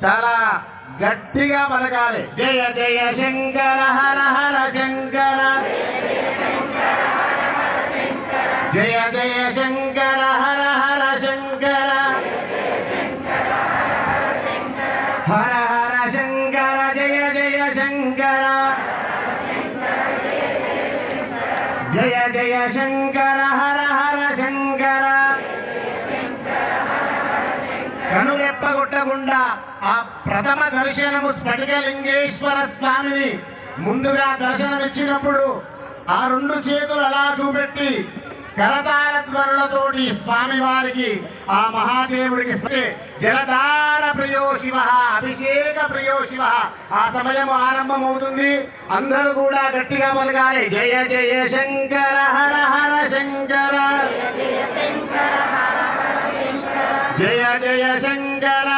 చాలా గట్టిగా పలకాలి. జయ జయ శంకర హర హర శంకర, జయ జయ శంకర హర హర శంకర, హర హర శంకర జయ జయ శంకర, జయ జయ శంకర హర హర శంకర. కనురెప్పగొట్టకుండా ఆ ప్రథమ దర్శనము స్ఫటికలింగేశ్వర స్వామిని ముందుగా దర్శనమిచ్చినప్పుడు ఆ రెండు చేతులు అలా చూపెట్టి కరతాళ ధ్వనులతోటి స్వామి వారికి ఆ మహాదేవుడికి జలధార ప్రియో శివ, అభిషేక ప్రియో శివ. ఆ సమయం ఆరంభమవుతుంది. అందరూ కూడా గట్టిగా పలకాలి. జయ జయ శంకర హర హర శంకర, జయ జయ శంకర